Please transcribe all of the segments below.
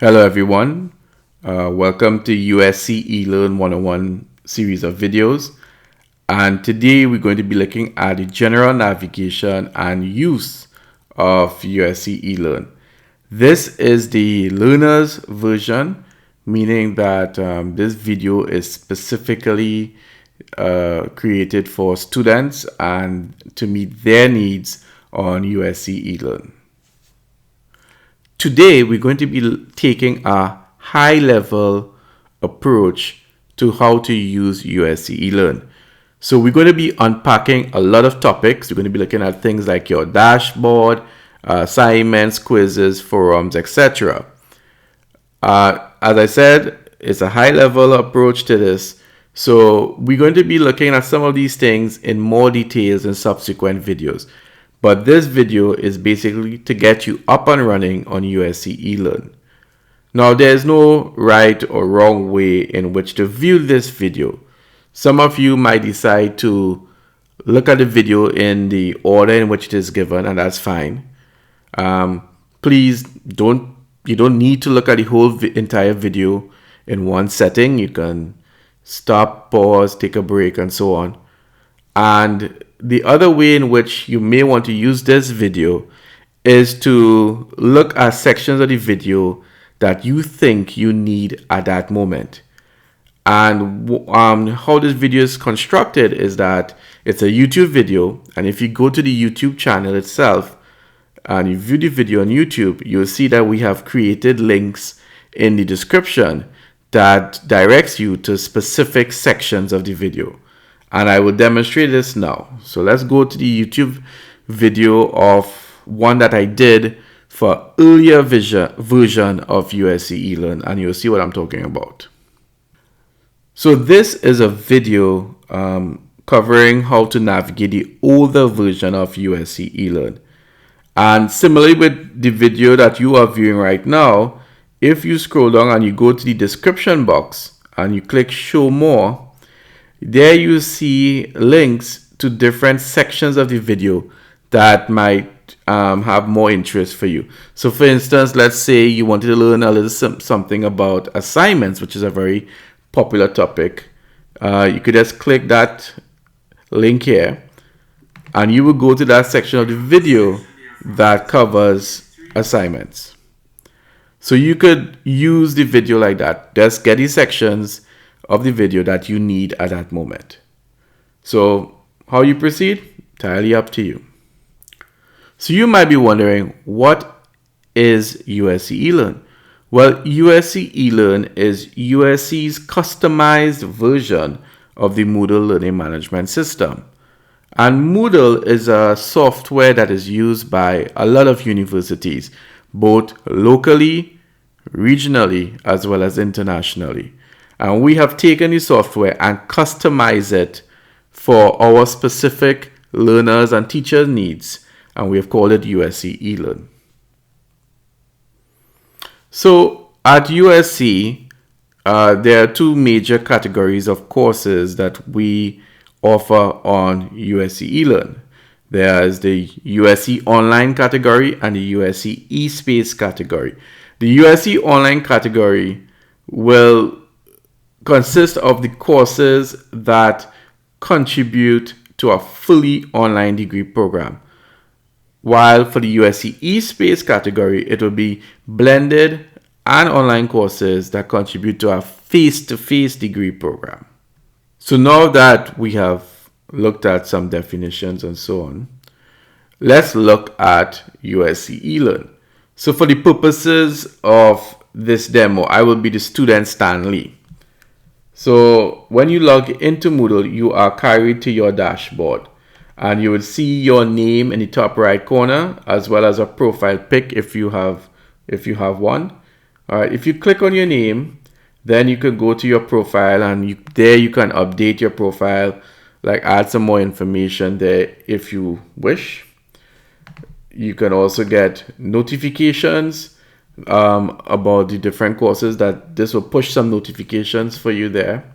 Hello everyone, welcome to USC ELearn 101 series of videos, and today we're going to be looking at the general navigation and use of USC ELearn. This is the learner's version, meaning that this video is specifically created for students and to meet their needs on USC ELearn. Today, we're going to be taking a high-level approach to how to use USC ELearn. So we're going to be unpacking a lot of topics. We're going to be looking at things like your dashboard, assignments, quizzes, forums, etc. As I said, it's a high-level approach to this. So we're going to be looking at some of these things in more details in subsequent videos. But this video is basically to get you up and running on USC ELearn. Now, there's no right or wrong way in which to view this video. Some of you might decide to look at the video in the order in which it is given, and that's fine. Please you don't need to look at the whole entire video in one setting. You can stop, pause, take a break, and so on. And the other way in which you may want to use this video is to look at sections of the video that you think you need at that moment. And how this video is constructed is that it's a YouTube video, and if you go to the YouTube channel itself and you view the video on YouTube, you'll see that we have created links in the description that directs you to specific sections of the video. And I will demonstrate this now. So let's go to the YouTube video of one that I did for earlier version of USC ELearn, and you'll see what I'm talking about. So this is a video covering how to navigate the older version of USC ELearn. And similarly with the video that you are viewing right now, if you scroll down and you go to the description box and you click show more, there you see links to different sections of the video that might have more interest for you. So for instance, let's say you wanted to learn a little something about assignments, which is a very popular topic. You could just click that link here and you will go to that section of the video that covers assignments. So you could use the video like that. Just get these sections of the video that you at that moment. So how you proceed, entirely up to you. So you might be wondering, what is USC ELearn? Well, USC ELearn is USC's customized version of the Moodle learning management system. And Moodle is a software that is used by a lot of universities, both locally, regionally, as well as internationally. And we have taken the software and customized it for our specific learners and teachers' needs, and we have called it USC ELearn. So at USC, there are two major categories of courses that we offer on USC ELearn. There is the USC Online category and the USC eSpace category. The USC Online category will consist of the courses that contribute to a fully online degree program. While for the USC eSpace category, it will be blended and online courses that contribute to a face-to-face degree program. So now that we have looked at some definitions and so on, let's look at USC ELearn. So for the purposes of this demo, I will be the student Stan Lee. So when you log into Moodle, you are carried to your dashboard and you will see your name in the top right corner, as well as a profile pic if you have one. All right, if you click on your name, then you can go to your profile and there you can update your profile, like add some more information there if you wish. You can also get notifications about the different courses. That this will push some notifications for you there.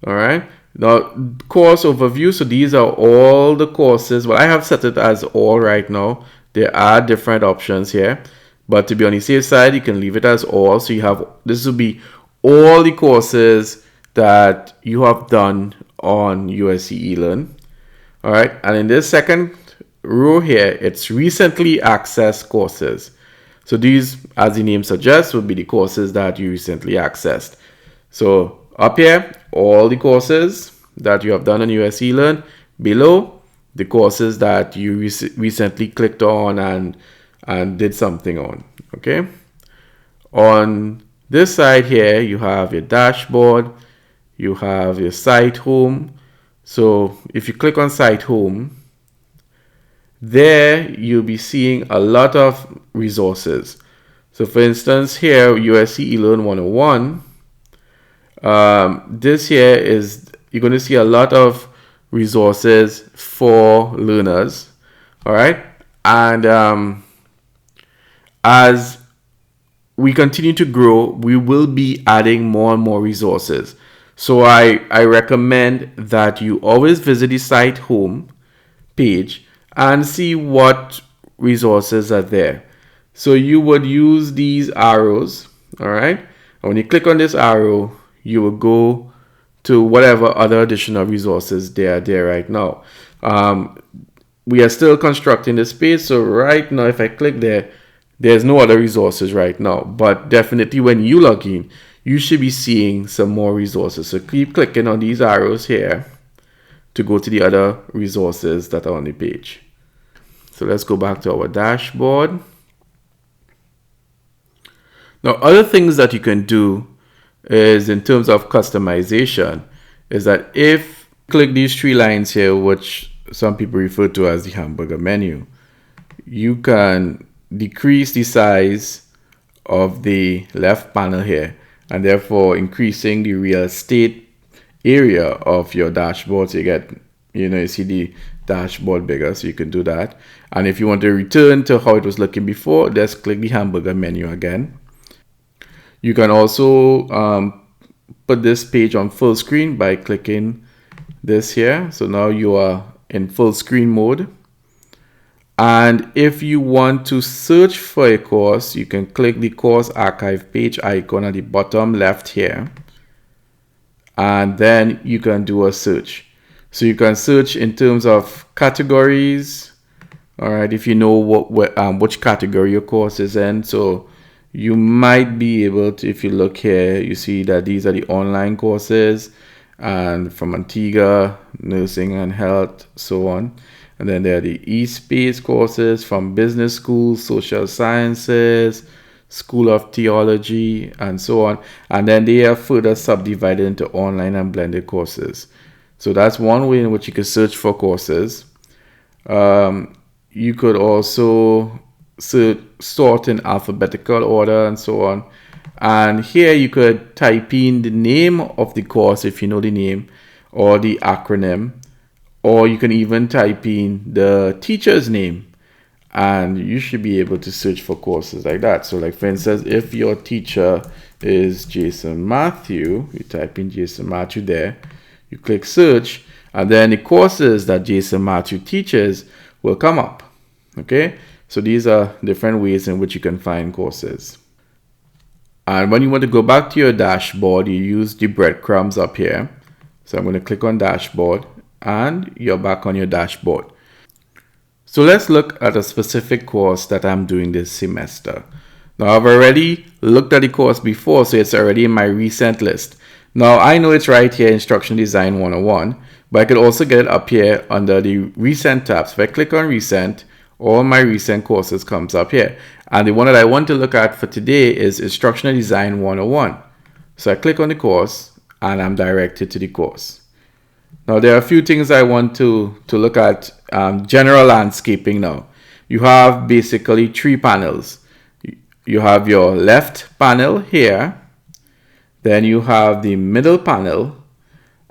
All right, now course overview. So these are all the courses. Well, I have set it as all right now. There are different options here, But to be on the safe side, you can leave it as all. So you have, this will be all the courses that you have done on USC ELearn. All right. And in this second row here, it's recently accessed courses. So these, as the name suggests, would be the courses that you recently accessed. So up here, all the courses that you have done on USC ELearn. Below, the courses that you recently clicked on and did something on. Okay. On this side here, you have your dashboard, you have your site home. So if you click on site home, there you'll be seeing a lot of resources. So for instance, here, USC ELearn 101, this here is, you're going to see a lot of resources for learners. All right. And as we continue to grow, we will be adding more and more resources. So I recommend that you always visit the site home page and see what resources are there. So you would use these arrows, all right? And when you click on this arrow, you will go to whatever other additional resources there are there right now. We are still constructing the space, so right now if I click there, there's no other resources right now, but definitely when you log in, you should be seeing some more resources. So keep clicking on these arrows here to go to the other resources that are on the page. So let's go back to our dashboard. Now, other things that you can do is in terms of customization is that if you click these three lines here, which some people refer to as the hamburger menu, you can decrease the size of the left panel here and therefore increasing the real estate area of your dashboard. So you get, you see the dashboard bigger, so you can do that. And if you want to return to how it was looking before, just click the hamburger menu again. You can also put this page on full screen by clicking this here. So now you are in full screen mode. And if you want to search for a course, you can click the course archive page icon at the bottom left here. And then you can do a search. So you can search in terms of categories. All right, if you know which category your course is in. So you might be able to, if you look here, you see that these are the online courses and from Antigua, nursing and health, so on. And then there are the eSpace courses from business schools, social sciences, School of Theology, and so on. And then they are further subdivided into online and blended courses. So that's one way in which you can search for courses. You could also sort in alphabetical order and so on. And here you could type in the name of the course if you know the name or the acronym. Or you can even type in the teacher's name and you should be able to search for courses like that. So like for instance, if your teacher is Jason Matthew, you type in Jason Matthew there, you click search, and then the courses that Jason Matthew teaches will come up. Okay, so these are different ways in which you can find courses. And when you want to go back to your dashboard, you use the breadcrumbs up here. So I'm going to click on dashboard and you're back on your dashboard. So let's look at a specific course that I'm doing this semester. Now I've already looked at the course before, so it's already in my recent list. Now I know it's right here, Instructional Design 101, but I could also get it up here under the recent tab. So if I click on recent, all my recent courses comes up here. And the one that I want to look at for today is Instructional Design 101. So I click on the course and I'm directed to the course. Now there are a few things I want to look at. General landscaping now. You have basically three panels. You have your left panel here, then you have the middle panel,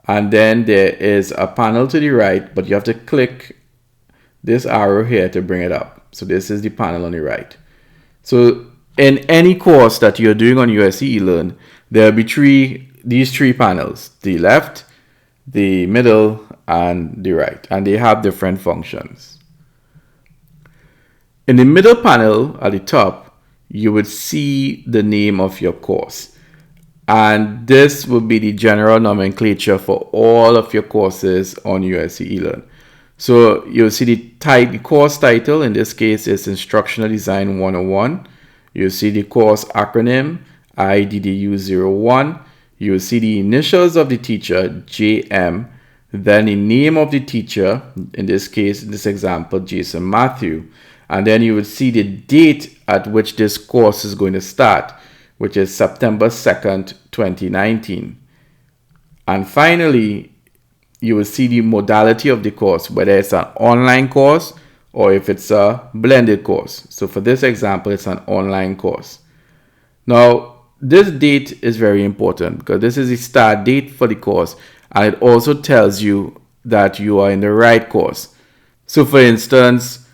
and then there is a panel to the right, but you have to click this arrow here to bring it up. So this is the panel on the right. So in any course that you're doing on USC ELearn, there will be these three panels, the left, the middle, and the right, and they have different functions. In the middle panel at the top, you would see the name of your course. And this would be the general nomenclature for all of your courses on USC ELearn. So you'll see the course title, in this case is Instructional Design 101. You'll see the course acronym, IDDU01. You'll see the initials of the teacher, JM, then the name of the teacher, in this case, in this example, Jason Matthew. And then you will see the date at which this course is going to start, which is September 2nd, 2019. And finally, you will see the modality of the course, whether it's an online course or if it's a blended course. So for this example, it's an online course. Now, this date is very important because this is the start date for the course, and it also tells you that you are in the right course. So for instance,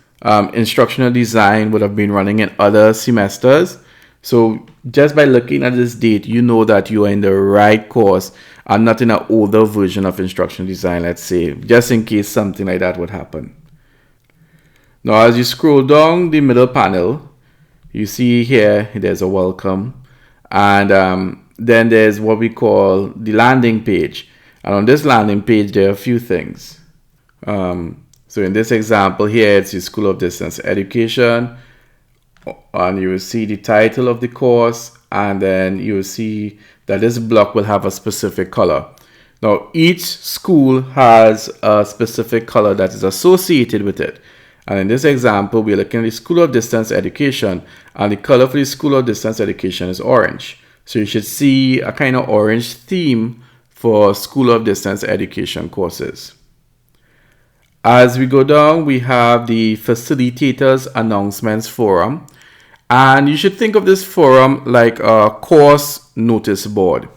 instructional design would have been running in other semesters. So just by looking at this date, you know that you are in the right course and not in an older version of instructional design, let's say, just in case something like that would happen. Now, as you scroll down the middle panel, you see here, there's a welcome. And then there's what we call the landing page. And on this landing page, there are a few things. So in this example here, it's the School of Distance Education. And you will see the title of the course. And then you will see that this block will have a specific color. Now, each school has a specific color that is associated with it. And in this example, we're looking at the School of Distance Education, and the color for the School of Distance Education is orange. So you should see a kind of orange theme for School of Distance Education courses. As we go down, we have the Facilitators Announcements Forum. And you should think of this forum like a course notice board.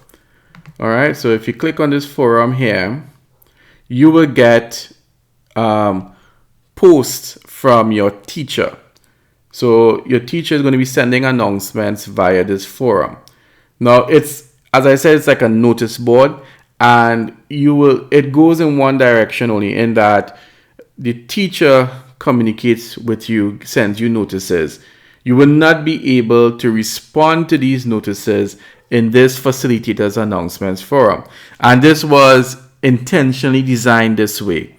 All right, so if you click on this forum here, you will get posts from your teacher. So your teacher is going to be sending announcements via this forum. Now, it's, as I said, it's like a notice board, and it goes in one direction only, in that the teacher communicates with you, sends you notices. You will not be able to respond to these notices in this Facilitators Announcements Forum. And this was intentionally designed this way.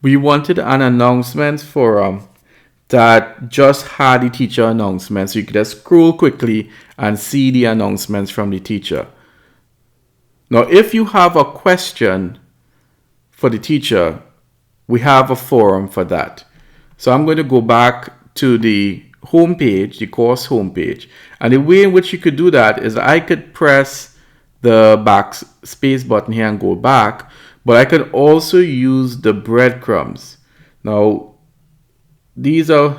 We wanted an announcements forum that just had the teacher announcements, so you could just scroll quickly and see the announcements from the teacher. Now, if you have a question for the teacher, we have a forum for that. So I'm going to go back to the homepage, the course homepage. And the way in which you could do that is I could press the backspace button here and go back, but I could also use the breadcrumbs. Now, these are,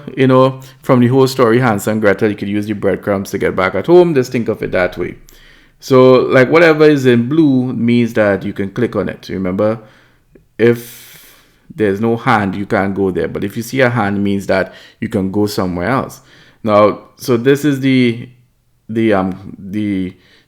from the whole story, Hansel and Gretel, you could use the breadcrumbs to get back at home. Just think of it that way. So, like, whatever is in blue means that you can click on it. Remember, if there's no hand, you can't go there. But if you see a hand, it means that you can go somewhere else. Now, so this is the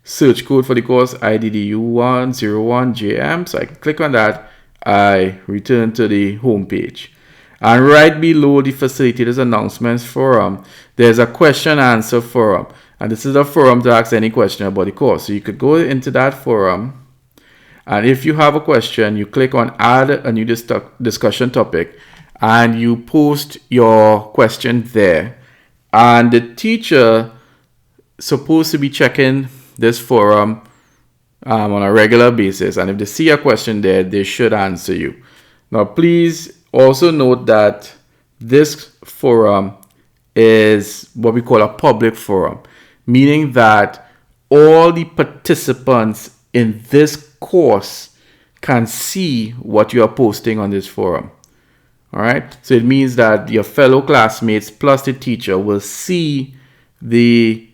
search code for the course, IDDU101JM. So I click on that. I return to the home page. And right below the Facilitators Announcements Forum, there's a question answer forum. And this is a forum to ask any question about the course. So you could go into that forum. And if you have a question, you click on Add a new discussion topic. And you post your question there. And the teacher is supposed to be checking this forum on a regular basis. And if they see a question there, they should answer you. Now, please also note that this forum is what we call a public forum, meaning that all the participants in this course can see what you are posting on this forum. All right. So it means that your fellow classmates plus the teacher will see the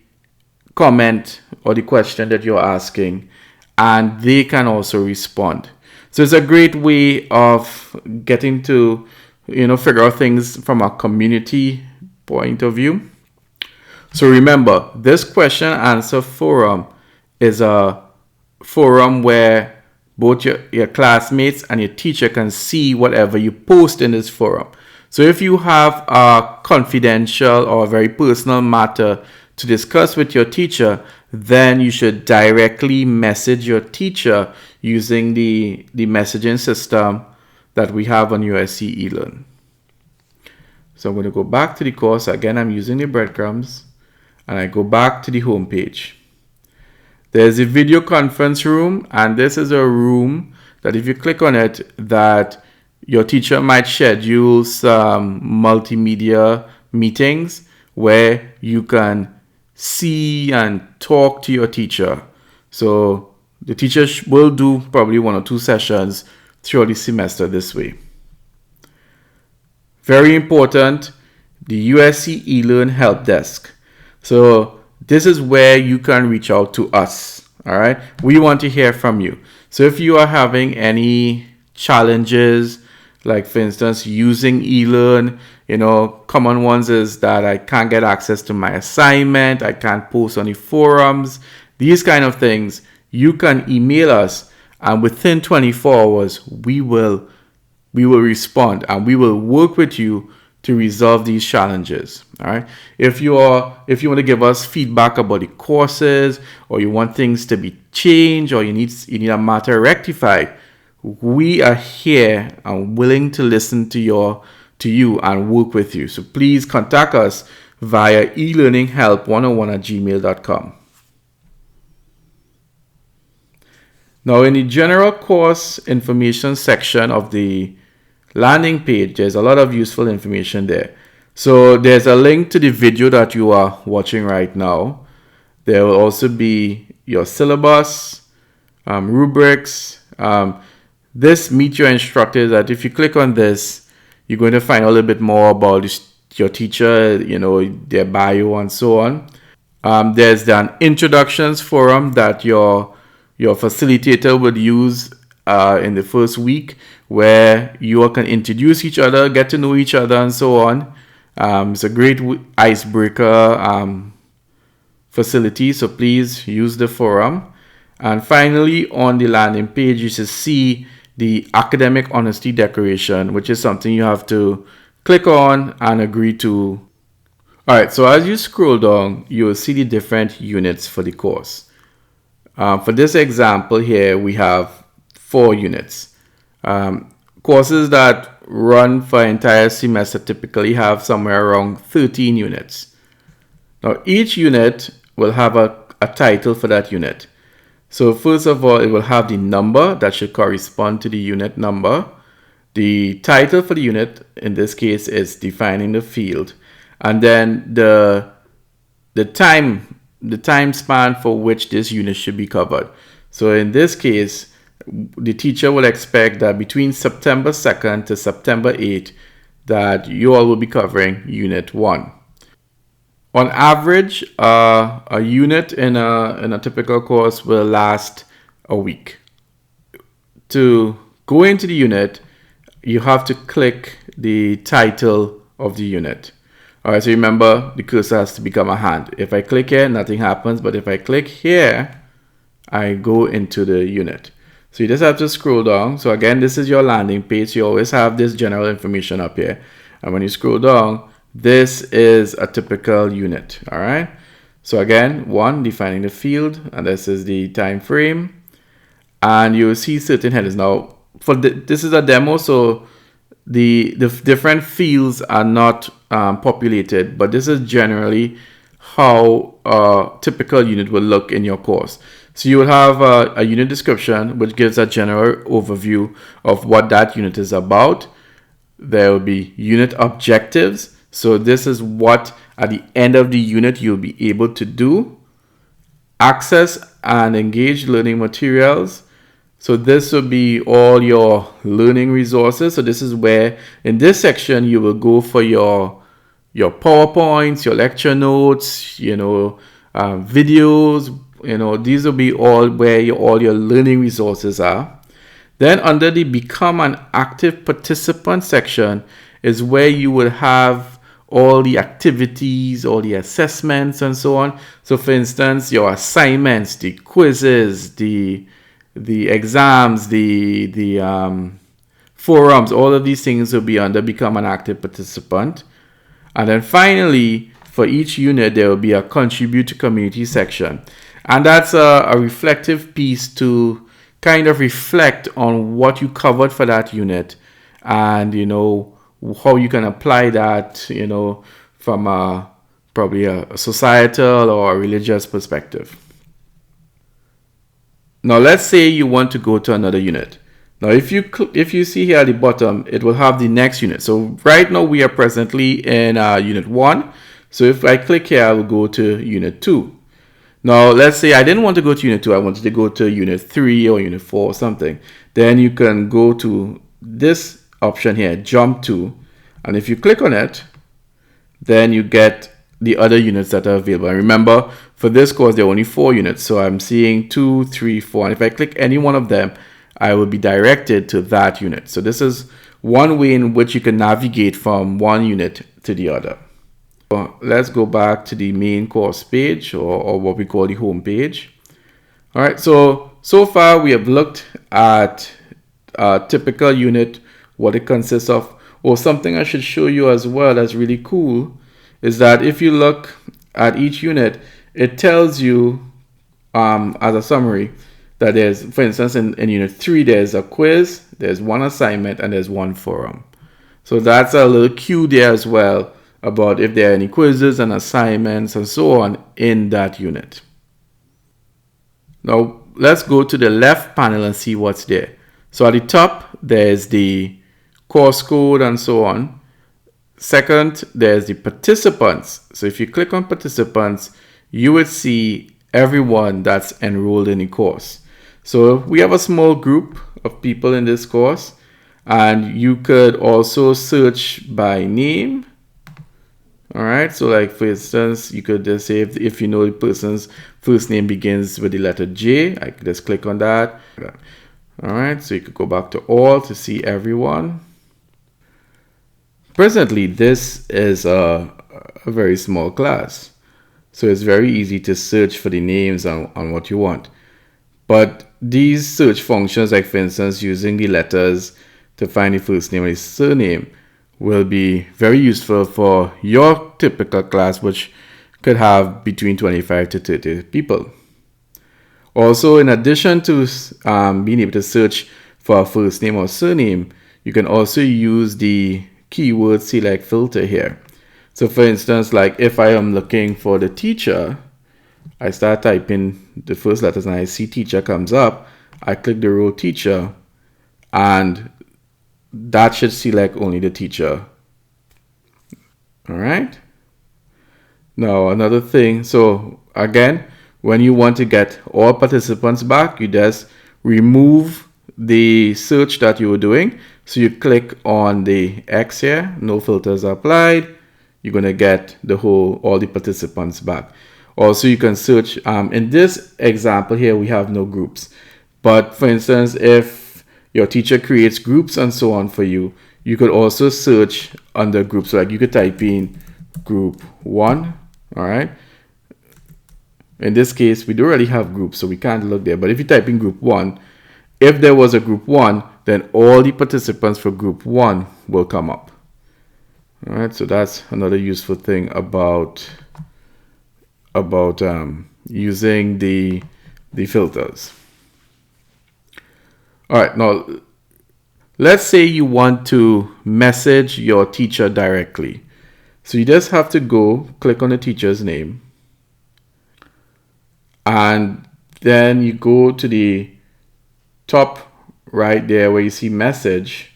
comment or the question that you're asking, and they can also respond. So it's a great way of getting to, figure out things from a community point of view. So remember, this question answer forum is a forum where both your classmates and your teacher can see whatever you post in this forum. So if you have a confidential or a very personal matter to discuss with your teacher, then you should directly message your teacher using the messaging system that we have on USC ELearn. So I'm going to go back to the course. Again, I'm using the breadcrumbs, and I go back to the home page. There's a video conference room, and this is a room that if you click on it, that your teacher might schedule some multimedia meetings where you can see and talk to your teacher. So the teacher will do probably 1 or 2 sessions throughout the semester this way. Very important, the USC eLearn help desk. So this is where you can reach out to us. All right, we want to hear from you. So if you are having any challenges, like for instance using eLearn, common ones is that I can't get access to my assignment, I can't post on the forums, these kind of things, you can email us, and within 24 hours we will respond and we will work with you to resolve these challenges. All right. If you want to give us feedback about the courses, or you want things to be changed, or you need a matter rectified, we are here and willing to listen to you and work with you. So please contact us via elearninghelp101@gmail.com. Now, in the general course information section of the landing page, there's a lot of useful information there. So there's a link to the video that you are watching right now. There will also be your syllabus, rubrics. This Meet Your Instructor, that if you click on this, you're going to find a little bit more about your teacher, their bio and so on. There's an introductions forum that your facilitator would use in the first week, where you all can introduce each other, get to know each other, and so on. It's a great icebreaker facility, so please use the forum. And finally, on the landing page, you should see the Academic Honesty Declaration, which is something you have to click on and agree to. All right, so as you scroll down, you will see the different units for the course. For this example here, we have 4 units. Courses that run for an entire semester typically have somewhere around 13 units. Now, each unit will have a title for that unit. So first of all, it will have the number that should correspond to the unit number. The title for the unit, in this case, is defining the field. And then the time span for which this unit should be covered. So in this case, the teacher will expect that between September 2nd to September 8th, that you all will be covering Unit 1. On average, a unit in a typical course will last a week. To go into the unit, you have to click the title of the unit. All right, so remember, the cursor has to become a hand. If I click here, nothing happens, but if I click here, I go into the unit. So you just have to scroll down. So again, this is your landing page. You always have this general information up here. And when you scroll down, this is a typical unit. All right. So again, 1, defining the field, and this is the time frame. And you will see certain headers. Now, this is a demo, so the different fields are not populated, but this is generally how a typical unit will look in your course. So you will have a unit description, which gives a general overview of what that unit is about. There will be unit objectives. So this is what at the end of the unit you'll be able to do. Access and engage learning materials. So this will be all your learning resources. So this is where in this section you will go for your PowerPoints, your lecture notes, videos. These will be all where all your learning resources are. Then under the Become an Active Participant section is where you will have all the activities, all the assessments, and so on. So for instance, your assignments, the quizzes, the exams, the forums, all of these things will be under become an active participant. And then finally, for each unit, there will be a contribute to community section. And that's a reflective piece to kind of reflect on what you covered for that unit and, how you can apply that, from probably a societal or a religious perspective. Now, let's say you want to go to another unit. Now, if you see here at the bottom, it will have the next unit. So right now we are presently in unit 1. So if I click here, I will go to unit 2. Now, let's say I didn't want to go to unit 2. I wanted to go to unit 3 or unit 4 or something. Then you can go to this option here, jump to. And if you click on it, then you get the other units that are available. And remember, for this course, there are only 4 units. So I'm seeing 2, 3, 4. And if I click any one of them, I will be directed to that unit. So this is one way in which you can navigate from one unit to the other. So let's go back to the main course page or what we call the home page. All right, so far we have looked at a typical unit, what it consists of. Or something I should show you as well that's really cool is that if you look at each unit, it tells you as a summary that there's, for instance, in unit 3, there's a quiz, there's one assignment, and there's one forum. So that's a little cue there as well about if there are any quizzes and assignments and so on in that unit. Now, let's go to the left panel and see what's there. So at the top, there's the course code and so on. Second, there's the participants. So if you click on participants, you would see everyone that's enrolled in the course. So we have a small group of people in this course, and you could also search by name. All right, so like for instance, you could just say if you know the person's first name begins with the letter J, I could just click on that. All right, so you could go back to all to see everyone. Presently, this is a very small class, so it's very easy to search for the names on what you want. But these search functions, like for instance, using the letters to find the first name and the surname, will be very useful for your typical class, which could have between 25 to 30 people. Also, in addition to being able to search for a first name or surname, you can also use the keyword select filter here. So for instance, like if I am looking for the teacher, I start typing the first letters and I see teacher comes up. I click the row teacher, and that should select only the teacher. All right. Now another thing. So again, when you want to get all participants back, you just remove the search that you were doing. So you click on the X here, no filters are applied. You're going to get all the participants back. Also, you can search, in this example here, we have no groups. But for instance, if your teacher creates groups and so on for you, you could also search under groups. So like you could type in group 1, all right? In this case, we do already have groups, so we can't look there. But if you type in group 1, if there was a group 1, then all the participants for group 1 will come up. All right, so that's another useful thing about using the filters. All right, now let's say you want to message your teacher directly. So you just have to go click on the teacher's name, and then you go to the top right there where you see message,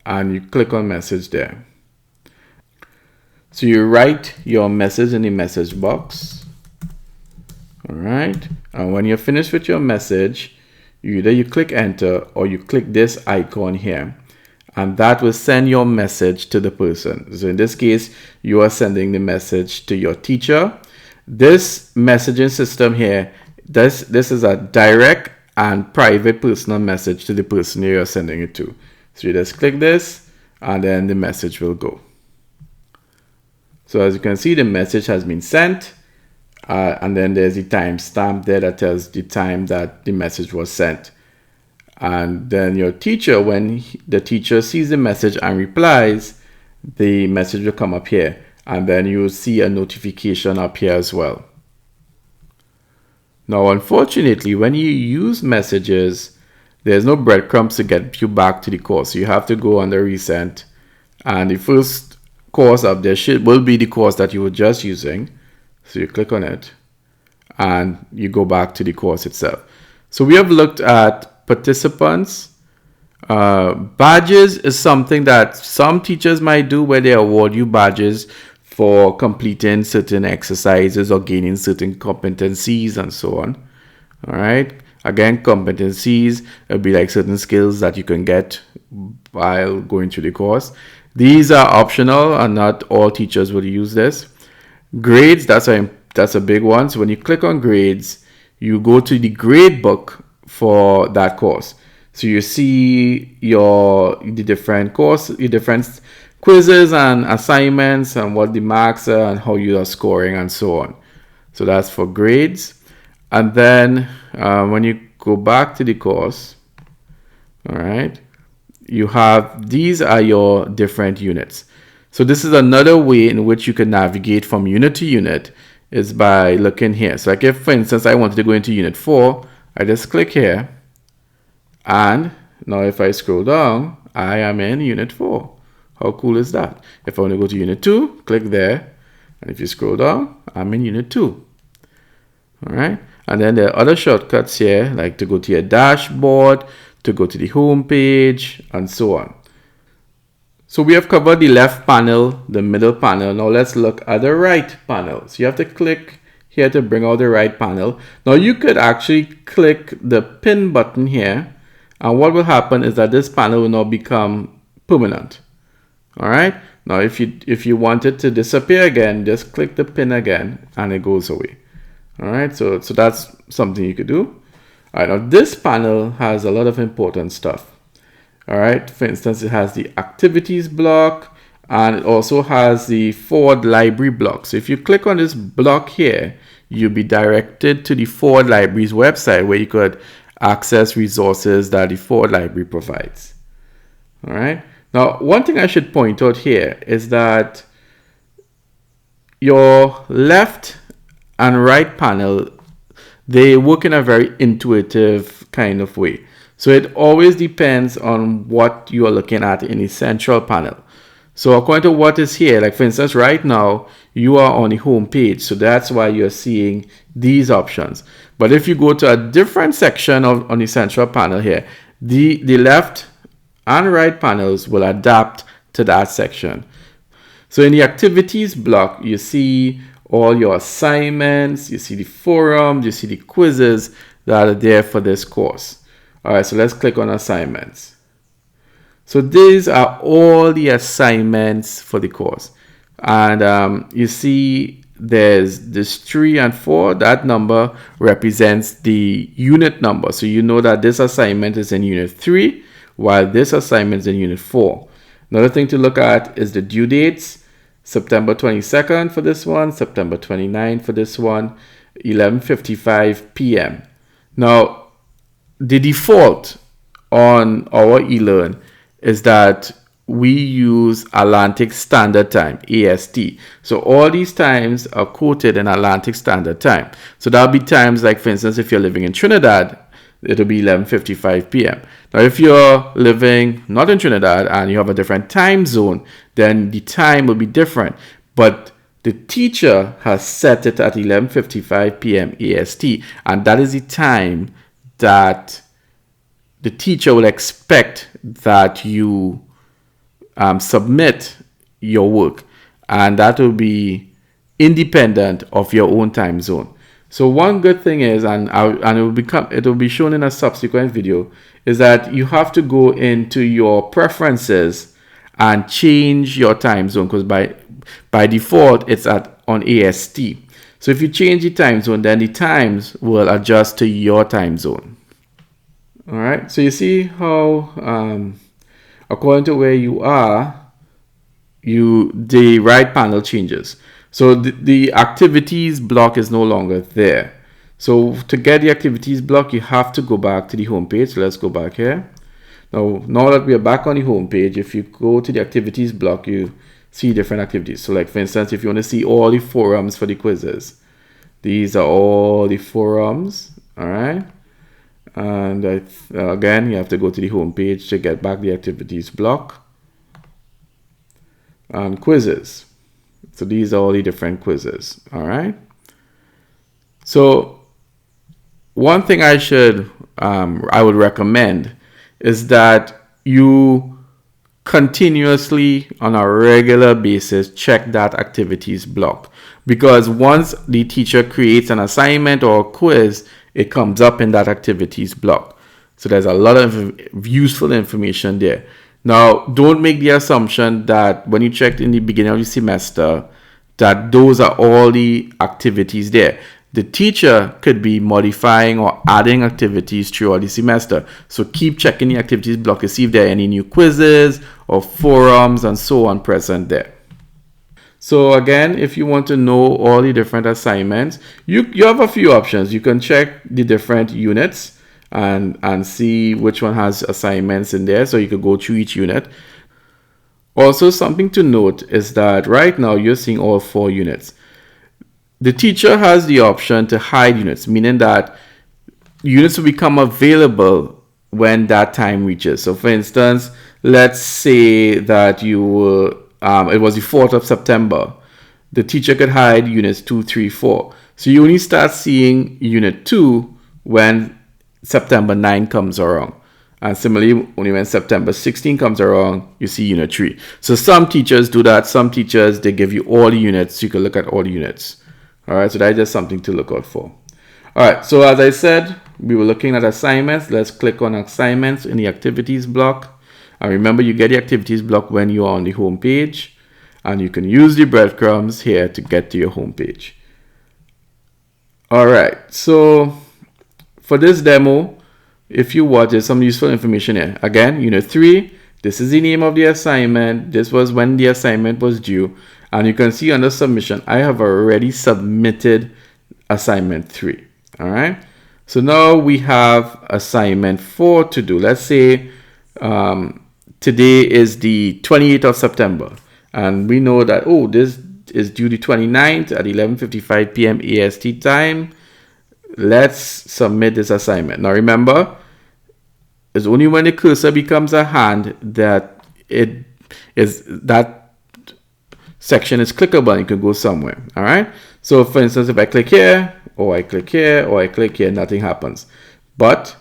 and you click on message there. So you write your message in the message box. All right, and when you're finished with your message, either you click enter or you click this icon here, and that will send your message to the person. So in this case, you are sending the message to your teacher. This messaging system here, this is a direct and private personal message to the person you're sending it to. So you just click this, and then the message will go. So as you can see, the message has been sent, and then there's the timestamp there that tells the time that the message was sent. And then your teacher, when the teacher sees the message and replies, the message will come up here. And then you'll see a notification up here as well. Now, unfortunately, when you use messages, there's no breadcrumbs to get you back to the course. So you have to go under recent, and the first course up there will be the course that you were just using. So you click on it and you go back to the course itself. So we have looked at participants. Badges is something that some teachers might do, where they award you badges for completing certain exercises or gaining certain competencies and so on. All right. Again, competencies will be like certain skills that you can get while going through the course. These are optional and not all teachers will use this. Grades, that's a big one. So when you click on grades, you go to the grade book for that course. So you see the different quizzes and assignments and what the marks are and how you are scoring and so on. So that's for grades. And then when you go back to the course, all right, these are your different units. So this is another way in which you can navigate from unit to unit, is by looking here. So like if, for instance, I wanted to go into unit 4, I just click here. And now if I scroll down, I am in unit 4. How cool is that? If I want to go to unit 2, click there. And if you scroll down, I'm in unit 2. All right. And then there are other shortcuts here, like to go to your dashboard, to go to the home page, and so on. So we have covered the left panel, the middle panel. Now let's look at the right panel. So you have to click here to bring out the right panel. Now you could actually click the pin button here, and what will happen is that this panel will now become permanent. All right. Now if you want it to disappear again, just click the pin again and it goes away. All right, so that's something you could do. All right, now this panel has a lot of important stuff. All right, for instance, it has the activities block, and it also has the Forde Library block. So if you click on this block here, you'll be directed to the Forde Library's website, where you could access resources that the Forde Library provides. All right, now one thing I should point out here is that your left and right panel, they work in a very intuitive kind of way. So it always depends on what you are looking at in the central panel. So according to what is here, like for instance, right now you are on the home page, so that's why you're seeing these options. But if you go to a different section on the central panel here, the left and right panels will adapt to that section. So in the activities block, you see all your assignments, you see the forums, you see the quizzes that are there for this course. All right, so let's click on assignments. So these are all the assignments for the course. And you see there's this 3 and 4, that number represents the unit number. So you know that this assignment is in unit 3, while this assignment is in unit 4. Another thing to look at is the due dates. September 22nd for this one, September 29th for this one, 11:55 p.m. Now, the default on our eLearn is that we use Atlantic Standard Time, AST. So all these times are quoted in Atlantic Standard Time. So that'll be times like, for instance, if you're living in Trinidad, it'll be 11:55 p.m. Now, if you're living not in Trinidad and you have a different time zone, then the time will be different. But the teacher has set it at 11:55 p.m. AST, and that is the time that the teacher will expect that you submit your work, and that will be independent of your own time zone. So one good thing is, and it will be shown in a subsequent video, is that you have to go into your preferences and change your time zone, because by default it's on AST. So if you change the time zone, then the times will adjust to your time zone. All right. So you see how according to where you are, the right panel changes. So the activities block is no longer there. So to get the activities block, you have to go back to the home page. So let's go back here. Now that we are back on the home page, if you go to the activities block, you see different activities. So like for instance, if you want to see all the forums for the quizzes, these are all the forums. All right. And again, you have to go to the home page to get back the activities block and quizzes. So these are all the different quizzes. All right. So one thing I would recommend is that you continuously on a regular basis check that activities block, because once the teacher creates an assignment or a quiz, it comes up in that activities block. So there's a lot of useful information there. Now, don't make the assumption that when you checked in the beginning of the semester that those are all the activities there. The teacher could be modifying or adding activities throughout the semester. So keep checking the activities block to see if there are any new quizzes or forums and so on present there. So again, if you want to know all the different assignments, you have a few options. You can check the different units and see which one has assignments in there. So you could go through each unit. Also, something to note is that right now you're seeing all 4 units. The teacher has the option to hide units, meaning that units will become available when that time reaches. So for instance, let's say that it was the 4th of September. The teacher could hide units 2, 3, 4. So you only start seeing unit 2 when September 9 comes around. And similarly, only when September 16 comes around, you see unit 3. So some teachers do that. Some teachers, they give you all the units, so you can look at all the units. All right, so that's just something to look out for. All right, so as I said, we were looking at assignments. Let's click on assignments in the activities block. And remember, you get the activities block when you are on the home page, and you can use the breadcrumbs here to get to your home page. All right, so for this demo, if you watch, there's some useful information here. Again, unit 3, this is the name of the assignment. This was when the assignment was due. And you can see under submission, I have already submitted assignment 3. All right. So now we have assignment 4 to do. Let's say today is the 28th of September. And we know that, oh, this is due the 29th at 11:55 p.m. AST time. Let's submit this assignment. Now remember, it's only when the cursor becomes a hand that that section is clickable and you can go somewhere. All right. So for instance, if I click here, or I click here, or I click here, nothing happens. But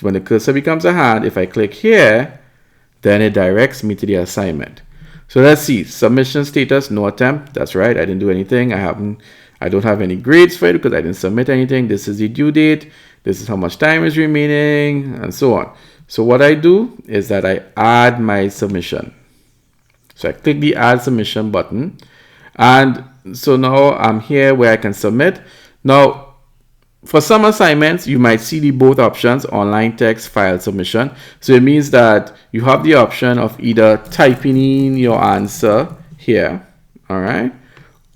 when the cursor becomes a hand, if I click here, then it directs me to the assignment. So let's see, submission status, no attempt. That's right, I didn't do anything. I don't have any grades for it because I didn't submit anything. This is the due date. This is how much time is remaining, and so on. So what I do is that I add my submission. So I click the add submission button. And so now I'm here where I can submit. Now, for some assignments, you might see the both options, online text, file submission. So it means that you have the option of either typing in your answer here, all right?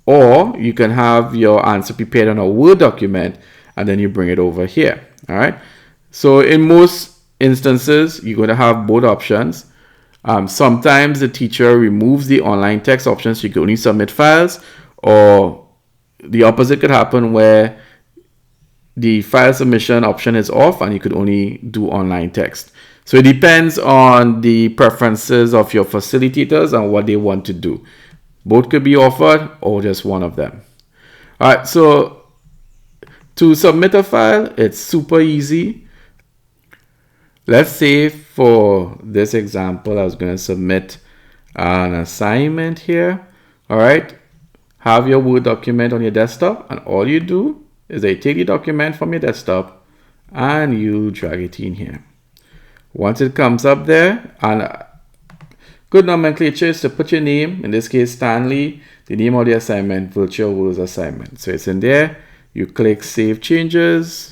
Or you can have your answer prepared on a Word document and then you bring it over here, all right? So in most instances, you're going to have both options. Sometimes the teacher removes the online text option, so you can only submit files, or the opposite could happen where the file submission option is off and you could only do online text. So it depends on the preferences of your facilitators and what they want to do. Both could be offered or just one of them. All right, so to submit a file, it's super easy. Let's say for this example, I was going to submit an assignment here. All right, have your Word document on your desktop, and all you do is you take the document from your desktop and you drag it in here. Once it comes up there, and good nomenclature is to put your name, in this case Stanley, the name of the assignment, Virtual Worlds assignment. So it's in there. You click Save Changes.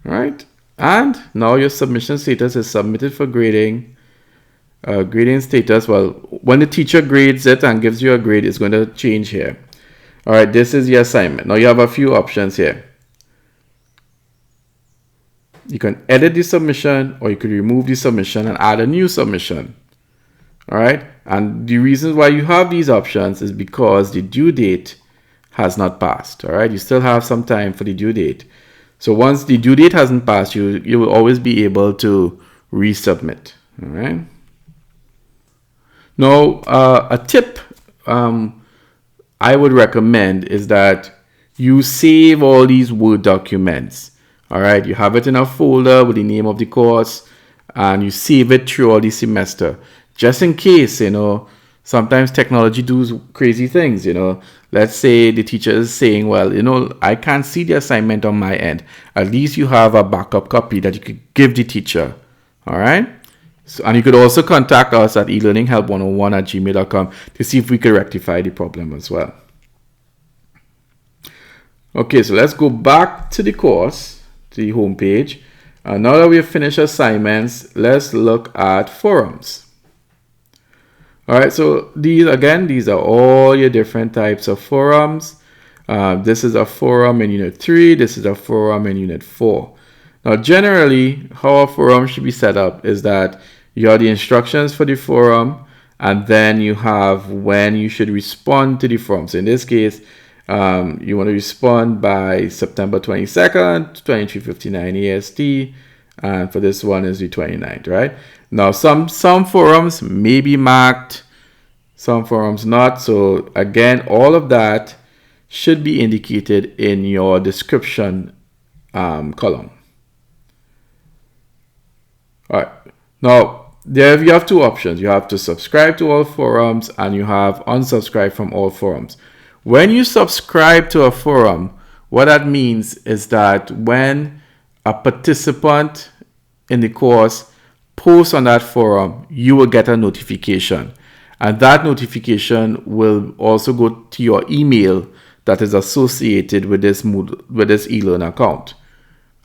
Right, and now your submission status is submitted for grading. Grading status, well, when the teacher grades it and gives you a grade, it's going to change here. All right, this is the assignment. Now you have a few options here. You can edit the submission, or you could remove the submission and add a new submission. All right, and the reason why you have these options is because the due date has not passed. All right, you still have some time for the due date. So once the due date hasn't passed, you will always be able to resubmit. All right. Now, a tip I would recommend is that you save all these Word documents. All right, you have it in a folder with the name of the course, and you save it throughout the semester, just in case, sometimes technology does crazy things. Let's say the teacher is saying, well, I can't see the assignment on my end. At least you have a backup copy that you could give the teacher. All right. So, and you could also contact us at elearninghelp101@gmail.com to see if we could rectify the problem as well. Okay, so let's go back to the course, to the home page. Now that we have finished assignments, let's look at forums. All right, so these are all your different types of forums. This is a forum in Unit 3. This is a forum in Unit 4. Now, generally, how a forum should be set up is that you have the instructions for the forum, and then you have when you should respond to the forum. So in this case, you want to respond by September 22nd, 23:59 EST, and for this one is the 29th, right? Now, some forums may be marked, some forums not. So again, all of that should be indicated in your description column. All right. Now, there you have two options. You have to subscribe to all forums, and you have unsubscribe from all forums. When you subscribe to a forum, what that means is that when a participant in the course posts on that forum, you will get a notification. And that notification will also go to your email that is associated with this eLearn account.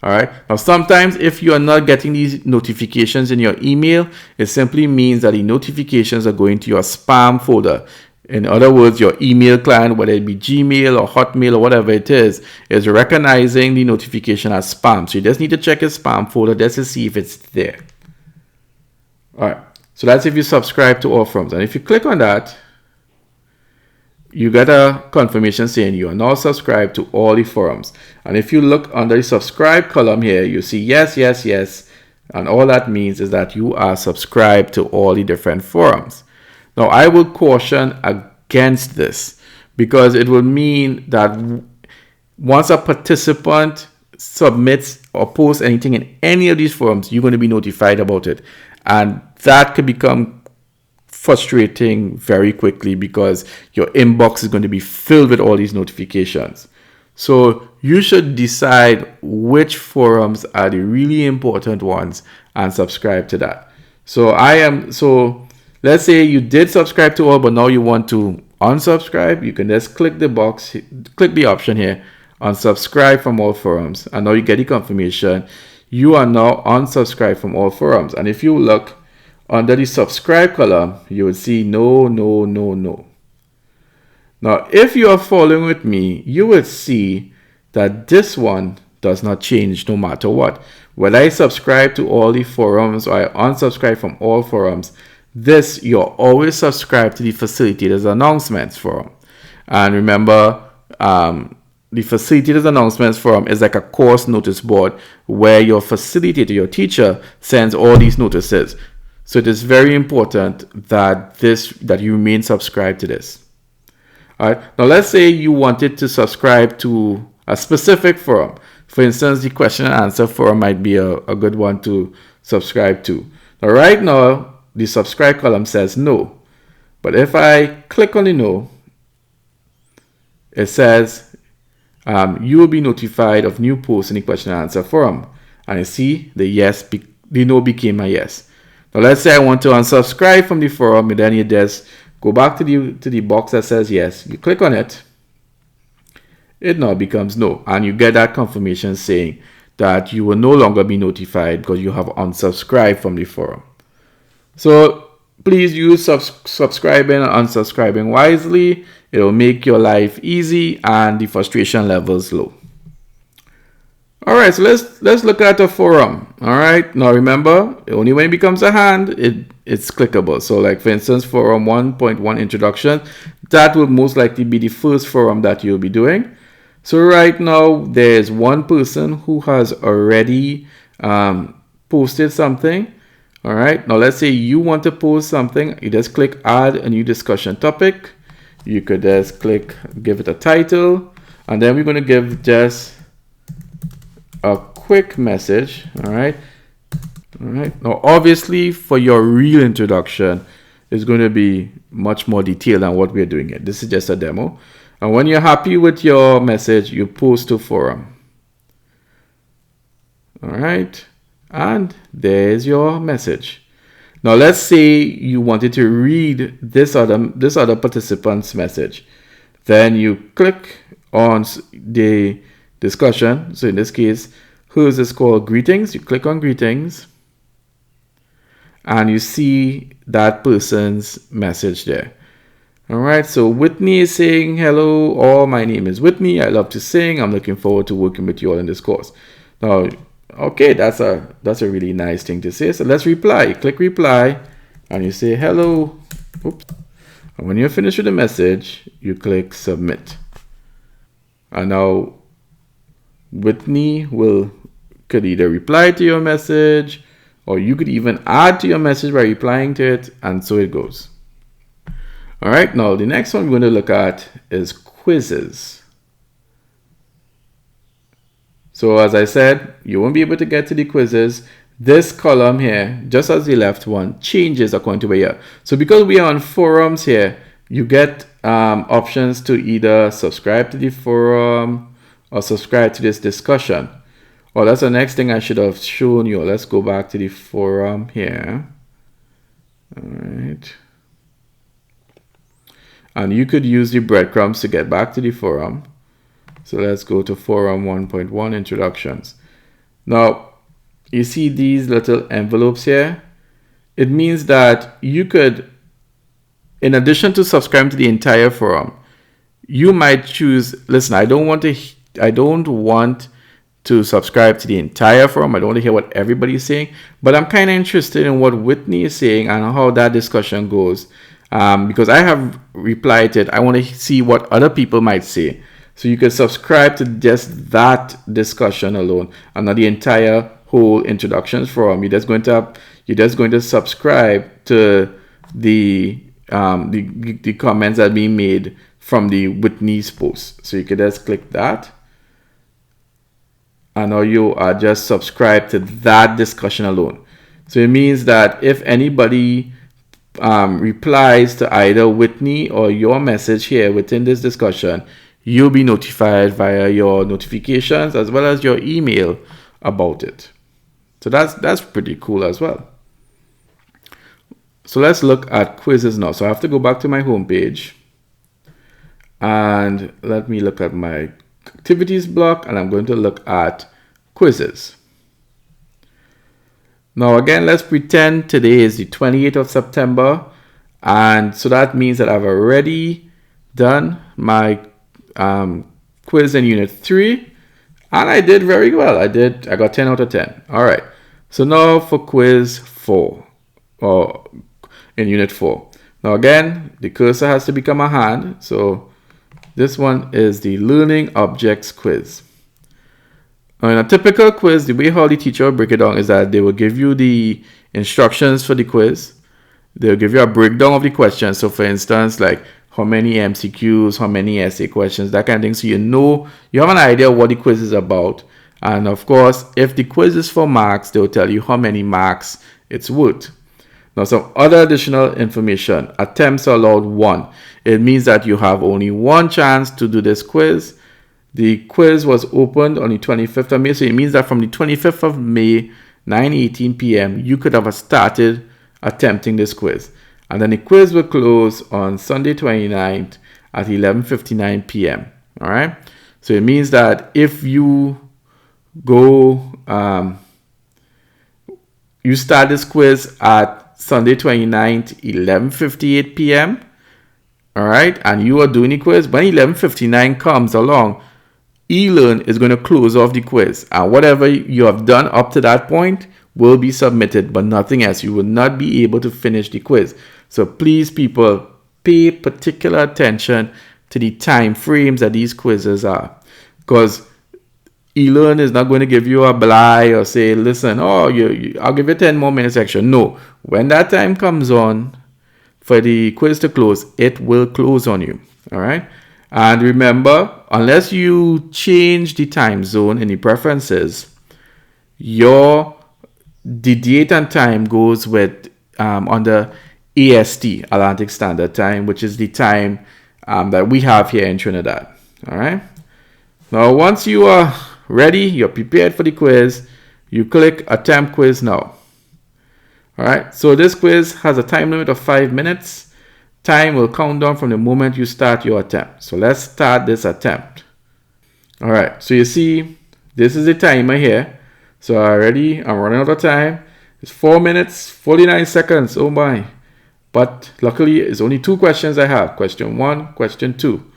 All right. Now, sometimes if you are not getting these notifications in your email, it simply means that the notifications are going to your spam folder. In other words, your email client, whether it be Gmail or Hotmail or whatever it is recognizing the notification as spam. So you just need to check your spam folder just to see if it's there. All right. So that's if you subscribe to all forums. And if you click on that, you get a confirmation saying you are now subscribed to all the forums. And if you look under the subscribe column here, you see yes, yes, yes. And all that means is that you are subscribed to all the different forums. Now, I would caution against this because it will mean that once a participant submits or posts anything in any of these forums, you're going to be notified about it. And that could become frustrating very quickly because your inbox is going to be filled with all these notifications. So you should decide which forums are the really important ones and subscribe to that. So let's say you did subscribe to all, but now you want to unsubscribe. You can just click the option here, unsubscribe from all forums, and now you get the confirmation you are now unsubscribed from all forums. And if you look under the subscribe column, you will see no, no, no, no. Now, if you are following with me, you will see that this one does not change no matter what. Whether I subscribe to all the forums or I unsubscribe from all forums, you're always subscribed to the facilitator's announcements forum. And remember, the facilitator's announcements forum is like a course notice board where your facilitator, your teacher, sends all these notices. So it is very important that you remain subscribed to this. All right. Now, let's say you wanted to subscribe to a specific forum. For instance, the question and answer forum might be a good one to subscribe to. Now, right now, the subscribe column says no. But if I click on the no, it says you will be notified of new posts in the question and answer forum. And I see the no became a yes. Now, let's say I want to unsubscribe from the forum, and then you just go back to the box that says yes. You click on it. It now becomes no. And you get that confirmation saying that you will no longer be notified because you have unsubscribed from the forum. So Please use subscribing and unsubscribing wisely. It will make your life easy and the frustration levels low. All right, so let's look at a forum. All right, now remember, only when it becomes a hand, it's clickable. So like for instance, forum 1.1 introduction, that will most likely be the first forum that you'll be doing. So right now, there's one person who has already posted something. All right, now let's say you want to post something. You just click add a new discussion topic. You could just click, give it a title, and then we're going to give just a quick message. All right. Now, obviously, for your real introduction, it's going to be much more detailed than what we're doing here. This is just a demo. And when you're happy with your message, you post to forum. All right. And there's your message. Now, let's say you wanted to read this other participant's message. Then you click on the discussion. So in this case, hers is called greetings. You click on greetings and you see that person's message there. All right, so Whitney is saying, hello, all, my name is Whitney. I love to sing. I'm looking forward to working with you all in this course. Now, okay, that's a really nice thing to say. So let's reply. You click reply and you say hello. Oops. And when you're finished with the message, you click submit. And now Whitney could either reply to your message, or you could even add to your message by replying to it, and so it goes. All right, now the next one we're going to look at is quizzes. So as I said, you won't be able to get to the quizzes. This column here, just as the left one, changes according to where you are. So because we are on forums here, you get options to either subscribe to the forum or subscribe to this discussion. Oh, that's the next thing I should have shown you. Let's go back to the forum here. All right. And you could use the breadcrumbs to get back to the forum. So let's go to forum 1.1 introductions. Now, you see these little envelopes here? It means that you could, in addition to subscribing to the entire forum, you might choose, listen, I don't want to subscribe to the entire forum. I don't want to hear what everybody's saying, but I'm kind of interested in what Whitney is saying and how that discussion goes. Because I have replied to it, I want to see what other people might say. So you can subscribe to just that discussion alone and not the entire whole introductions forum. You're just going to subscribe to the comments that are being made from the Whitney's post. So you can just click that. And now you are just subscribed to that discussion alone. So it means that if anybody replies to either Whitney or your message here within this discussion, you'll be notified via your notifications as well as your email about it. So that's pretty cool as well. So let's look at quizzes now. So I have to go back to my home page and let me look at my activities block, and I'm going to look at quizzes. Now again, let's pretend today is the 28th of September, and so that means that I've already done my quiz in Unit 3, and I did very well. I got 10 out of 10. All right, so now for quiz 4, or in Unit 4. Now again, the cursor has to become a hand, so this one is the Learning Objects quiz. Now in a typical quiz, the way how the teacher will break it down is that they will give you the instructions for the quiz. They'll give you a breakdown of the questions. So for instance, like how many MCQs, how many essay questions, that kind of thing. So you have an idea of what the quiz is about. And of course, if the quiz is for marks, they'll tell you how many marks it's worth. Now, some other additional information. Attempts are allowed 1. It means that you have only one chance to do this quiz. The quiz was opened on the 25th of May. So it means that from the 25th of May, 9:18 p.m., you could have started attempting this quiz. And then the quiz will close on Sunday 29th at 11:59 p.m. All right. So it means that if you go, you start this quiz at Sunday 29th, 11:58 p.m. All right, and you are doing the quiz. When 11:59 comes along, eLearn is going to close off the quiz, and whatever you have done up to that point will be submitted, but nothing else. You will not be able to finish the quiz. So please, people, pay particular attention to the time frames that these quizzes are, because eLearn is not going to give you a blah or say, listen, I'll give you 10 more minutes extra. No, when that time comes on for the quiz to close, it will close on you. All right. And remember, unless you change the time zone in the preferences, the date and time goes with under AST, Atlantic Standard Time, which is the time that we have here in Trinidad. All right. Now, once you are ready, you're prepared for the quiz, you click Attempt Quiz Now. All right. So this quiz has a time limit of 5 minutes. Time will count down from the moment you start your attempt. So let's start this attempt. All right. So you see, this is the timer here. So I'm running out of time. It's 4 minutes, 49 seconds. Oh my. But luckily, it's only 2 questions I have. Question 1, question 2.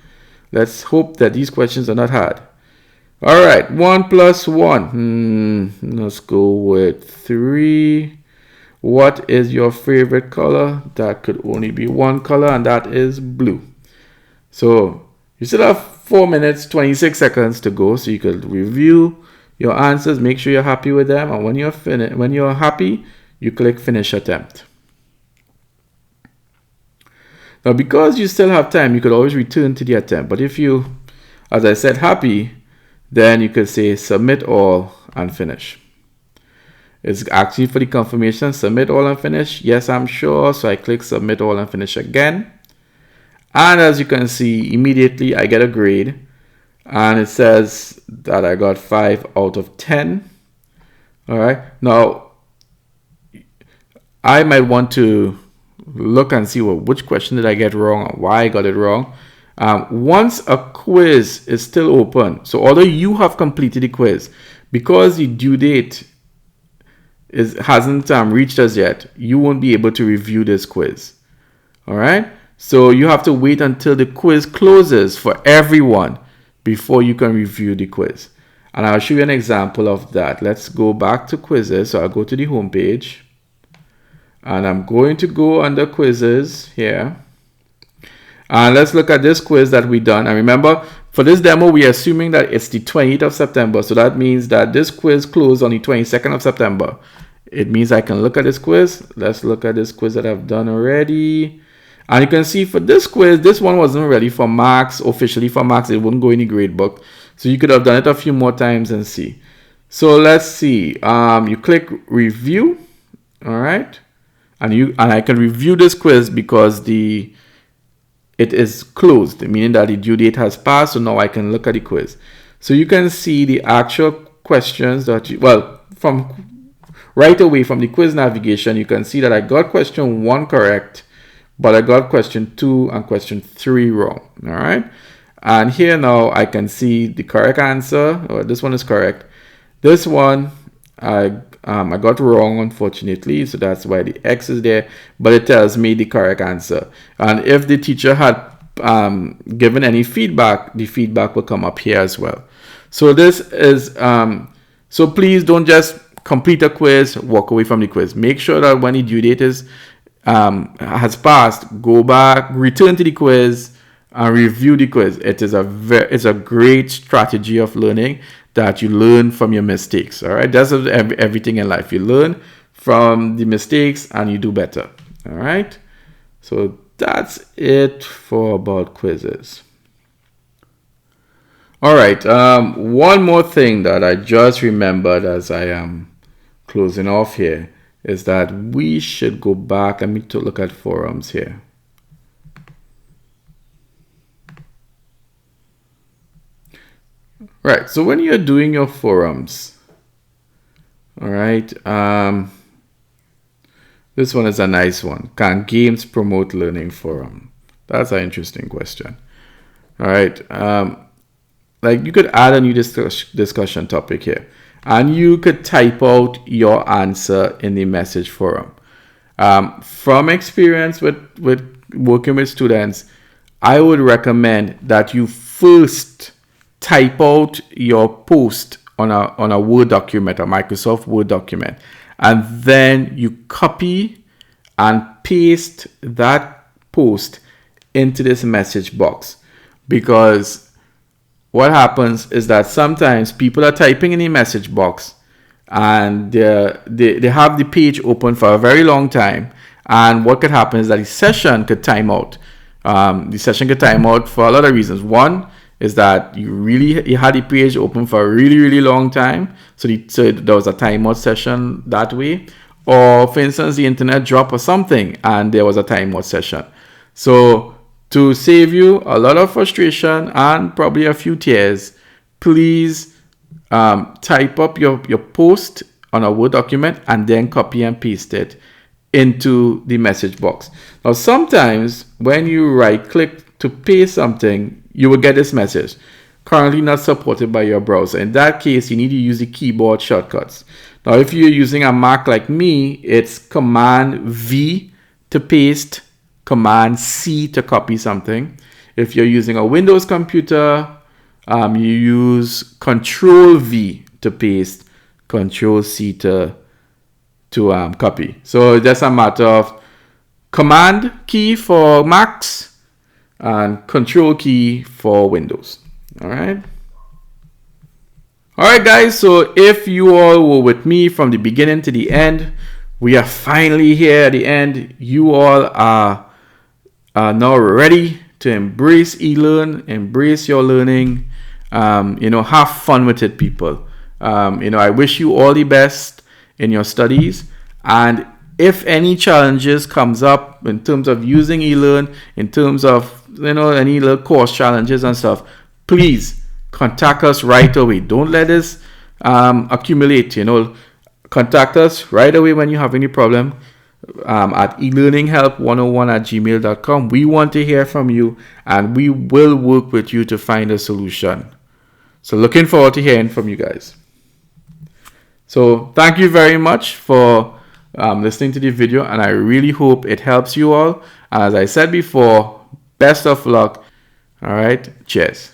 Let's hope that these questions are not hard. All right. 1 plus 1. Let's go with 3. What is your favorite color? That could only be one color, and that is blue. So you still have 4 minutes, 26 seconds to go. So you could review your answers, make sure you're happy with them, and when you're happy, you click Finish Attempt. Now, because you still have time, you could always return to the attempt. But if you, as I said, happy, then you could say Submit All and Finish. It's actually for the confirmation, Submit All and Finish. Yes, I'm sure. So I click Submit All and Finish again. And as you can see, immediately I get a grade. And it says that I got 5 out of 10. All right. Now, I might want to look and see which question did I get wrong and why I got it wrong. Once a quiz is still open, so although you have completed the quiz, because the due date hasn't reached us yet, you won't be able to review this quiz. All right. So you have to wait until the quiz closes for everyone before you can review the quiz. And I'll show you an example of that. Let's go back to quizzes. So I'll go to the home page. And I'm going to go under quizzes here. And let's look at this quiz that we done. And remember, for this demo, we are assuming that it's the 28th of September. So that means that this quiz closed on the 22nd of September. It means I can look at this quiz. Let's look at this quiz that I've done already. And you can see for this quiz, this one wasn't ready for marks, officially for marks. It wouldn't go in the grade book. So you could have done it a few more times and see. So let's see. You click Review. All right. And I can review this quiz because it is closed, meaning that the due date has passed. So now I can look at the quiz. So you can see the actual questions that from right away from the quiz navigation, you can see that I got question 1 correct, but I got question 2 and question 3 wrong. All right. And here now I can see the correct answer. Or this one is correct. This one I got wrong, unfortunately, so that's why the X is there, but it tells me the correct answer. And if the teacher had given any feedback, the feedback will come up here as well. So this is, so please don't just complete a quiz, walk away from the quiz. Make sure that when the due date has passed, go back, return to the quiz, and review the quiz. It's a great strategy of learning that you learn from your mistakes. All right, that's everything in life. You learn from the mistakes and you do better. All right, so that's it for about quizzes. All right, one more thing that I just remembered as I am closing off here is that we should go back. Let me look at forums here. Right, so when you're doing your forums, all right, this one is a nice one. Can games promote learning forum? That's an interesting question. All right, like you could add a new discussion topic here, and you could type out your answer in the message forum. From experience with working with students, I would recommend that you first type out your post on a Word document, a Microsoft Word document, and then you copy and paste that post into this message box. Because what happens is that sometimes people are typing in a message box and they have the page open for a very long time, and what could happen is that the session could time out. The session could time out for a lot of reasons. One is that you had the page open for a really long time, so there was a timeout session that way. Or for instance, the internet dropped or something and there was a timeout session. So to save you a lot of frustration and probably a few tears, please type up your post on a Word document and then copy and paste it into the message box. Now, sometimes when you right click to paste something, you will get this message: currently not supported by your browser. In that case, you need to use the keyboard shortcuts. Now, if you're using a Mac like me, it's Command V to paste, Command C to copy something. If you're using a Windows computer, you use Control V to paste, Control C to copy. So it's just a matter of Command key for Macs and Control key for Windows. All right, guys. So if you all were with me from the beginning to the end, we are finally here at the end. You all are now ready to embrace eLearn, embrace your learning. Have fun with it, people. I wish you all the best in your studies, and if any challenges comes up in terms of using eLearn, in terms of any little course challenges and stuff, please contact us right away. Don't let this accumulate. Contact us right away when you have any problem at elearninghelp101@gmail.com. We want to hear from you, and we will work with you to find a solution. So looking forward to hearing from you guys. So thank you very much for listening to the video, and I really hope it helps you all. And as I said before, best of luck. All right, cheers.